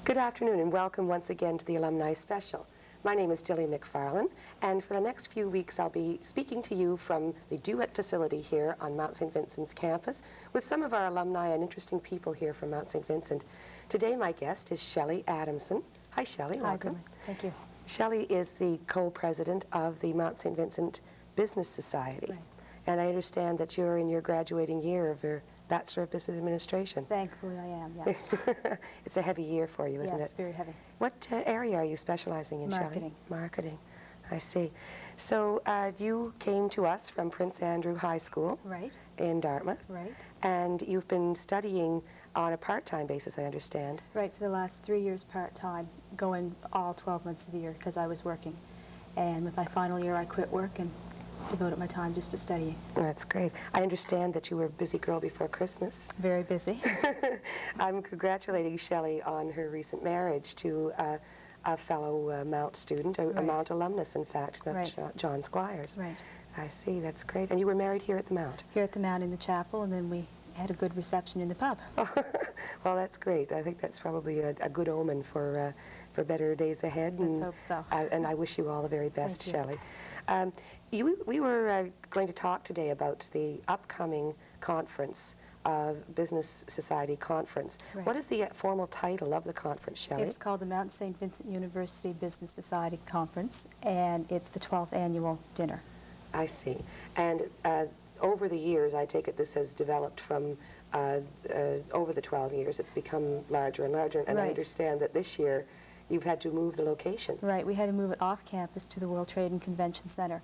Good afternoon and welcome once again to the Alumni Special. My name is Dilly MacFarlane, and for the next few weeks I'll be speaking to you from the Duet facility here on Mount St. Vincent's campus with some of our alumni and interesting people here from Mount St. Vincent. Today my guest is Shelly Adamson. Hi Shelly, welcome. Hi, Dilly. Thank you. Shelly is the co-president of the Mount St. Vincent Business Society. Right. And I understand that you're in your graduating year of your Bachelor of Business Administration. Thankfully I am, yes. It's a heavy year for you, isn't it? Yes, very heavy. What area are you specializing in, Marketing. Shelly? Marketing. I see. So you came to us from Prince Andrew High School Right. in Dartmouth. Right. And you've been studying on a part-time basis, I understand. Right, for the last 3 years part-time, going all 12 months of the year because I was working. And with my final year I quit work and devoted my time just to studying. That's great. I understand that you were a busy girl before Christmas. Very busy. I'm congratulating Shelly on her recent marriage to a fellow Mount student, a Right. Mount alumnus, in fact, not Right. John Squires. Right. I see, that's great. And you were married here at the Mount? Here at the Mount in the chapel, and then we had a good reception in the pub. Well, that's great. I think that's probably a good omen for better days ahead. Let's hope so. And I wish you all the very best, Thank Shelly. We were going to talk today about the upcoming conference, Business Society Conference. Right. What is the formal title of the conference, Shelly? It's called the Mount St. Vincent University Business Society Conference, and it's the 12th annual dinner. I see. And over the years, I take it this has developed from over the 12 years. It's become larger and larger, and I Right. understand that this year you've had to move the location. Right, we had to move it off campus to the World Trade and Convention Center,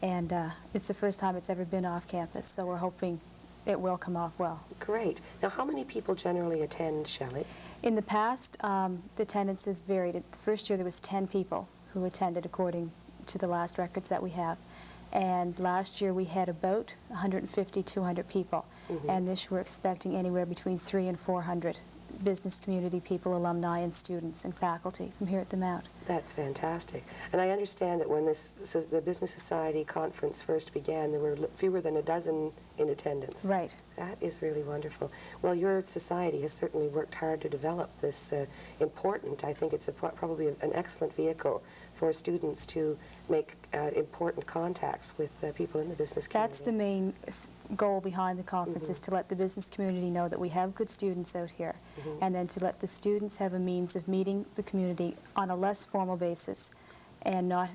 and it's the first time it's ever been off campus, so we're hoping it will come off well. Great. Now, how many people generally attend, Shelly? In the past, the attendance has varied. The first year there was 10 people who attended according to the last records that we have. And last year we had about 150, 200 people. And this year we're expecting anywhere between 300 and 400 business community people, alumni and students and faculty from here at the Mount. That's fantastic. And I understand that when the Business Society Conference first began, there were fewer than a dozen in attendance. Right. That is really wonderful. Well, your society has certainly worked hard to develop this important, I think it's probably an excellent vehicle for students to make important contacts with people in the business community. That's the main goal behind the conference, is to let the business community know that we have good students out here, and then to let the students have a means of meeting the community on a less formal basis, and not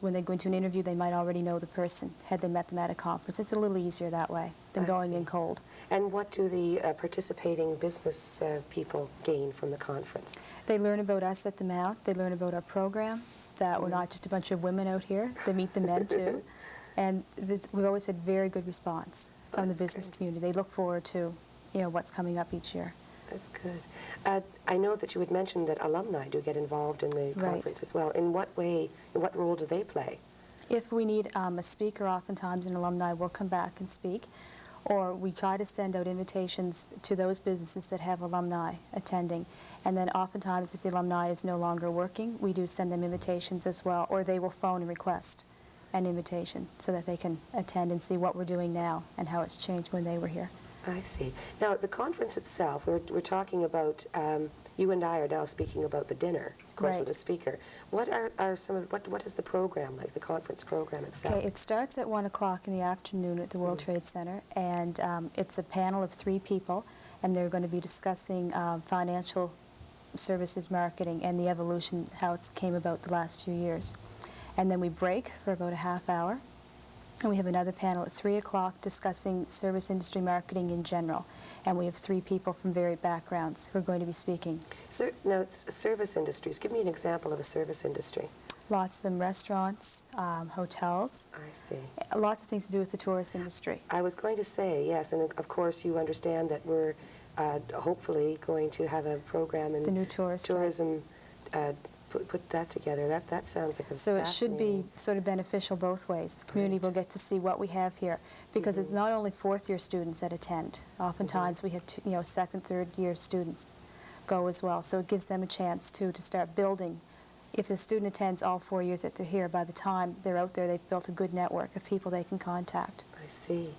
when they go into an interview they might already know the person had they met them at a conference. It's a little easier that way than going in cold. And what do the participating business people gain from the conference? They learn about us at the Mount, they learn about our program, that we're not just a bunch of women out here, they meet the men too, and we've always had very good response from the business community. They look forward to, what's coming up each year. That's good. I know that you had mentioned that alumni do get involved in the conference as well. In what way, in what role do they play? If we need a speaker, oftentimes an alumni will come back and speak, or we try to send out invitations to those businesses that have alumni attending. And then oftentimes if the alumni is no longer working, we do send them invitations as well, or they will phone and request an invitation so that they can attend and see what we're doing now and how it's changed when they were here. I see. Now, the conference itself, we're talking about, you and I are now speaking about the dinner, of course, with a speaker. What are some of, what is the program like, the conference program itself? Okay, it starts at 1 o'clock in the afternoon at the World Trade Center, and it's a panel of 3 people, and they're going to be discussing financial services marketing and the evolution, how it came about the last few years. And then we break for about a half hour. And we have another panel at 3 o'clock discussing service industry marketing in general. And we have 3 people from varied backgrounds who are going to be speaking. Now, it's service industries. Give me an example of a service industry. Lots of them restaurants, hotels. I see. Lots of things to do with the tourist industry. I was going to say, yes, and of course you understand that we're hopefully going to have a program in the new tourism. Put that together. That sounds like a So it should be sort of beneficial both ways. The community will get to see what we have here, because it's not only fourth-year students that attend. Oftentimes we have second, third-year students go as well. So it gives them a chance to start building. If a student attends all 4 years that they're here, by the time they're out there, they've built a good network of people they can contact. I see.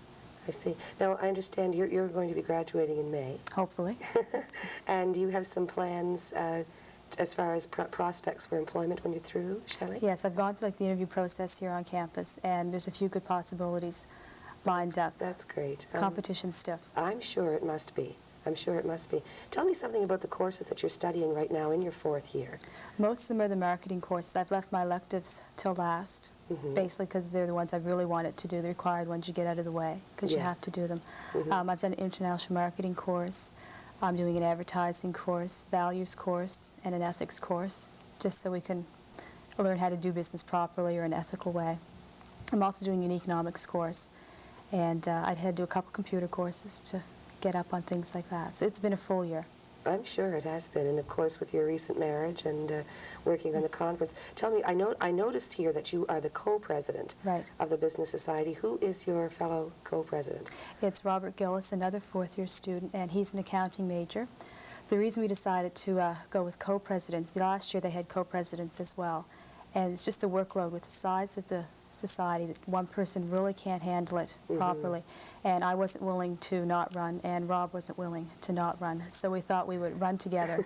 I see. Now, I understand you're going to be graduating in May. Hopefully. And you have some plans as far as prospects for employment when you're through, Shelley? Yes, I've gone through the interview process here on campus, and there's a few good possibilities lined up. That's great. Competition stiff. I'm sure it must be. I'm sure it must be. Tell me something about the courses that you're studying right now in your 4th year. Most of them are the marketing courses. I've left my electives till last, basically because they're the ones I really wanted to do, the required ones you get out of the way, because you have to do them. I've done an international marketing course. I'm doing an advertising course, values course, and an ethics course, just so we can learn how to do business properly or in an ethical way. I'm also doing an economics course, and I'd had to do a couple computer courses to get up on things like that. So it's been a full year. I'm sure it has been, and of course with your recent marriage and working on the conference. Tell me, I noticed here that you are the co-president of the Business Society. Who is your fellow co-president? It's Robert Gillis, another 4th-year student, and he's an accounting major. The reason we decided to go with co-presidents, last year they had co-presidents as well, and it's just a workload with the size of the society that one person really can't handle it properly. And I wasn't willing to not run, and Rob wasn't willing to not run. So we thought we would run together.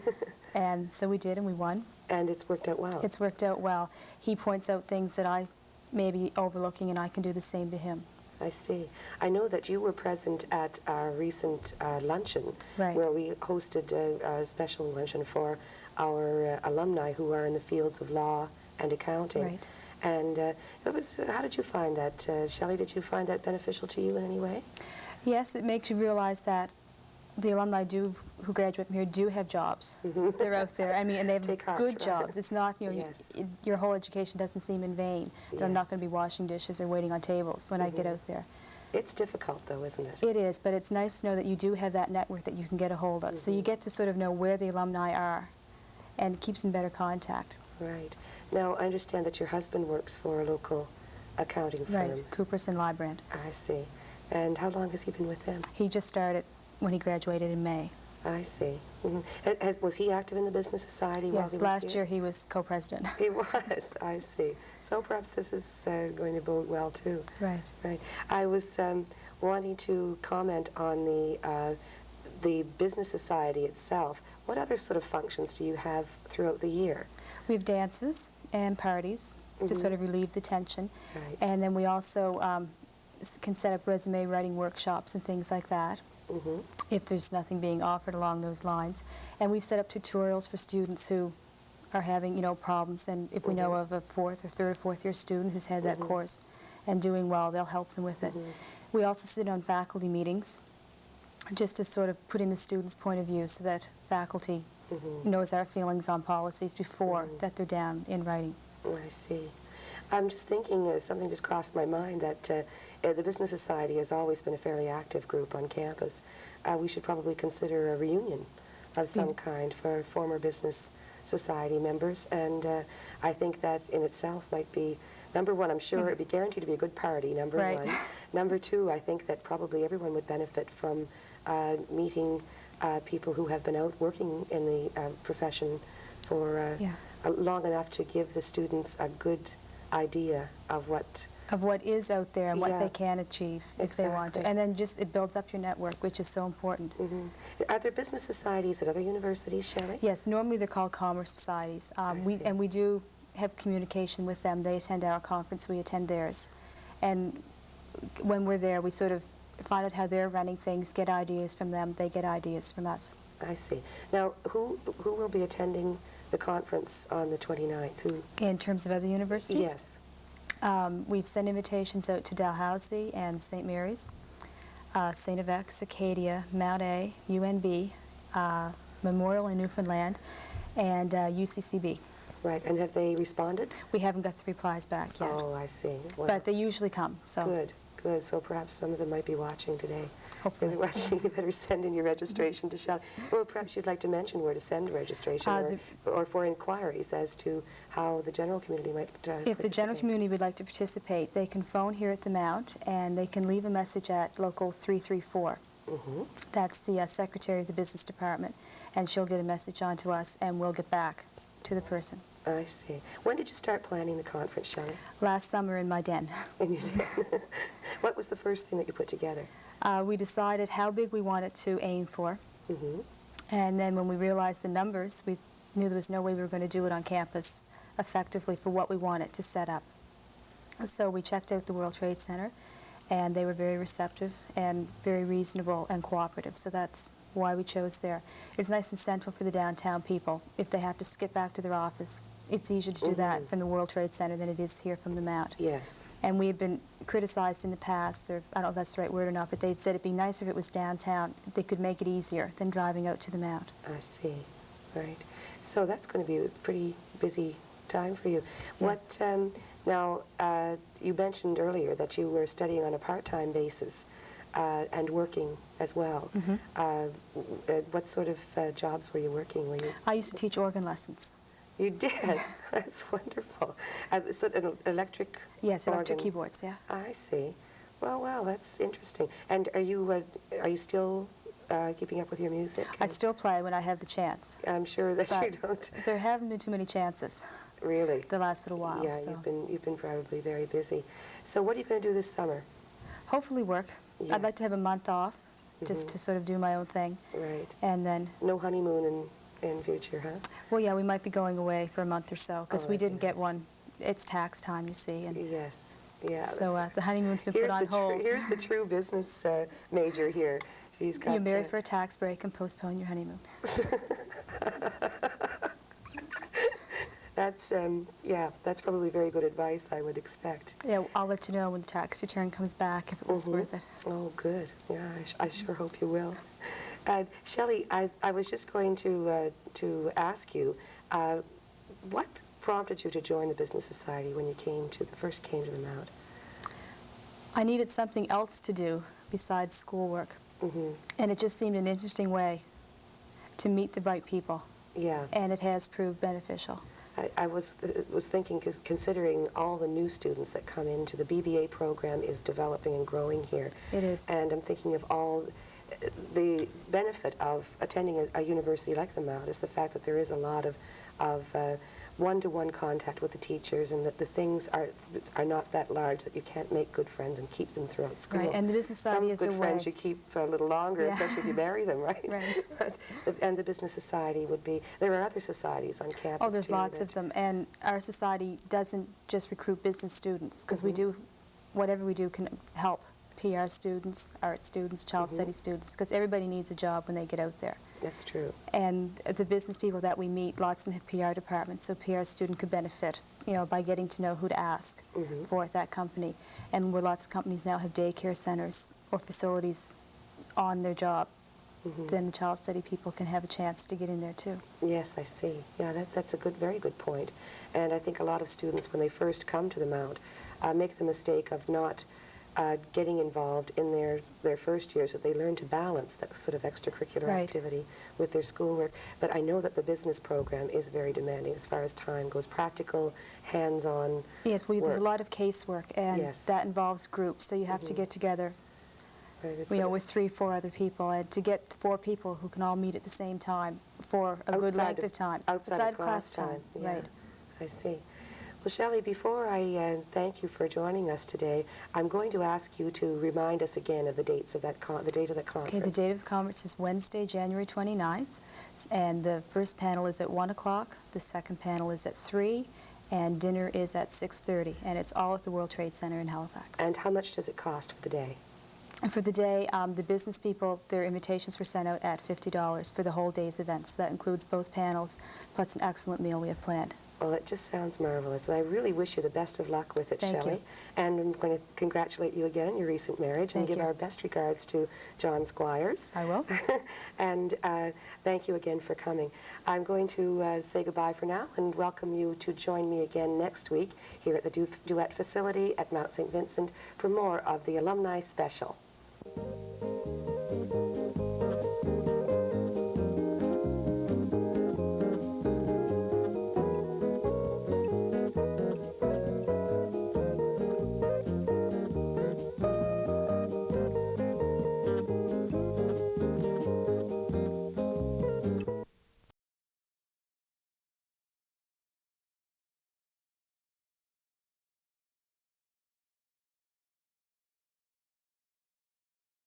And so we did, and we won. And it's worked out well. It's worked out well. He points out things that I may be overlooking, and I can do the same to him. I see. I know that you were present at our recent luncheon, where we hosted a special luncheon for our alumni who are in the fields of law and accounting. And it was, how did you find that? Shelley, did you find that beneficial to you in any way? Yes, it makes you realize that the alumni who graduate from here do have jobs. They're out there. I mean, and they have good jobs. It's not, you know, your whole education doesn't seem in vain. That I'm not going to be washing dishes or waiting on tables when I get out there. It's difficult, though, isn't it? It is, but it's nice to know that you do have that network that you can get a hold of. So you get to sort of know where the alumni are, and it keeps in better contact. Right. Now, I understand that your husband works for a local accounting firm. Right, Coopers and Librand. I see. And how long has he been with them? He just started when he graduated in May. I see. Was he active in the Business Society while he was here? Yes, last year he was co-president. He was, I see. So perhaps this is going to bode well, too. Right. Right. I was wanting to comment on the Business Society itself. What other sort of functions do you have throughout the year? We have dances and parties to sort of relieve the tension. And then we also can set up resume writing workshops and things like that, if there's nothing being offered along those lines. And we've set up tutorials for students who are having, you know, problems, and if we know of a 4th or 3rd or 4th year student who's had that course and doing well, they'll help them with it. We also sit on faculty meetings just to sort of put in the student's point of view so that faculty knows our feelings on policies before that they're down in writing. Oh, I see. I'm just thinking, something just crossed my mind, that the Business Society has always been a fairly active group on campus. We should probably consider a reunion of some kind for former Business Society members, and I think that in itself might be, number one, I'm sure it'd be guaranteed to be a good party, number one. Number two, I think that probably everyone would benefit from meeting people who have been out working in the profession for long enough to give the students a good idea of what is out there and what they can achieve if they want to. And then just it builds up your network, which is so important. Are there business societies at other universities, Shelley? Yes, normally they're called commerce societies. We do have communication with them. They attend our conference, we attend theirs. And when we're there, we sort of find out how they're running things, get ideas from them, they get ideas from us. I see. Now, who will be attending the conference on the 29th? In terms of other universities? Yes. We've sent invitations out to Dalhousie and St. Mary's, St. FX, Acadia, Mount A, UNB, Memorial in Newfoundland, and UCCB. Right, and have they responded? We haven't got the replies back yet. Oh, I see. Well, but they usually come. So. Good, good. So perhaps some of them might be watching today. Hopefully. If they're watching, you better send in your registration to Shelley. Well, perhaps you'd like to mention where to send registration or for inquiries as to how the general community might If the general community would like to participate, they can phone here at the Mount, and they can leave a message at local 334. That's the secretary of the business department, and she'll get a message on to us, and we'll get back to the person. I see. When did you start planning the conference, Shelley? Last summer in my den. In your den. What was the first thing that you put together? We decided how big we wanted to aim for, and then when we realized the numbers, we knew there was no way we were going to do it on campus effectively for what we wanted to set up. So we checked out the World Trade Center, and they were very receptive and very reasonable and cooperative, so that's why we chose there. It's nice and central for the downtown people. If they have to skip back to their office, it's easier to do that from the World Trade Center than it is here from the Mount. Yes. And we had been criticized in the past, or I don't know if that's the right word or not, but they'd said it'd be nicer if it was downtown. They could make it easier than driving out to the Mount. I see. Right. So that's going to be a pretty busy time for you. Yes. What, now, you mentioned earlier that you were studying on a part-time basis and working as well. What sort of jobs were you working? Were you? I used to teach organ lessons. You did? That's wonderful. So an electric Yes, electric organ. keyboards, yeah. I see. Well, that's interesting. And are you still keeping up with your music? I still play when I have the chance. I'm sure that But you don't. there haven't been too many chances Really? the last little while. Yeah, so. you've been probably very busy. So what are you going to do this summer? Hopefully work. I'd like Yes. to have a month off, just to sort of do my own thing. Right. And then, No honeymoon in future, huh? well, yeah, we might be going away for a month or so, because Oh, we that'd be didn't get nice. one. It's tax time, you see, and Yes. Yeah. so that's- the honeymoon's been put here's on hold. Here's the true business major here. She's got. You marry for a tax break and postpone your honeymoon. That's yeah. That's probably very good advice, I would expect. Yeah, I'll let you know when the tax return comes back if it was worth it. Oh, good. Yeah, I sure hope you will. Shelly, I was just going to ask you, what prompted you to join the Business Society when you first came to the Mount? I needed something else to do besides schoolwork, and it just seemed an interesting way to meet the right people, Yeah. and it has proved beneficial. I was thinking, considering all the new students that come into the BBA program is developing and growing here. It is. And I'm thinking of all the benefit of attending a university like the Mount is the fact that there is a lot of one-to-one contact with the teachers, and that the things are not that large that you can't make good friends and keep them throughout school. Right, and the Business Society is a Some good friends way. you keep a little longer, Yeah. especially if you marry them, right? Right. And the Business Society would be, there are other societies on campus Oh, there's too lots that- of them, and our society doesn't just recruit business students, because we do, whatever we do can help PR students, art students, child studies students, because everybody needs a job when they get out there. That's true. And the business people that we meet, lots of them have PR departments, so PR student could benefit, by getting to know who to ask for at that company. And where lots of companies now have daycare centers or facilities on their job, then the child study people can have a chance to get in there too. Yes, I see. Yeah, that's a very good point. And I think a lot of students, when they first come to the Mount, make the mistake of not getting involved in their first year, so they learn to balance that sort of extracurricular Right. activity with their schoolwork. But I know that the business program is very demanding as far as time goes, practical, hands-on. Yes, well, there's a work. lot of casework, and Yes. that involves groups, so you have to get together, Right, it's with 3 or 4 other people, and to get 4 people who can all meet at the same time for a good outside length of time. Outside of class time. Yeah, right. I see. Well, Shelly, before I thank you for joining us today, I'm going to ask you to remind us again of the dates of the date of the conference. Okay, the date of the conference is Wednesday, January 29th, and the first panel is at 1 o'clock, the second panel is at 3, and dinner is at 6:30, and it's all at the World Trade Center in Halifax. And how much does it cost for the day? And for the day, the business people, their invitations were sent out at $50 for the whole day's event, so that includes both panels, plus an excellent meal we have planned. Well, it just sounds marvelous, and I really wish you the best of luck with it, Thank Shelley. you. And I'm going to congratulate you again on your recent marriage and Thank give you. our best regards to John Squires. I will. And thank you again for coming. I'm going to say goodbye for now and welcome you to join me again next week here at the Duet facility at Mount St. Vincent for more of the Alumni Special.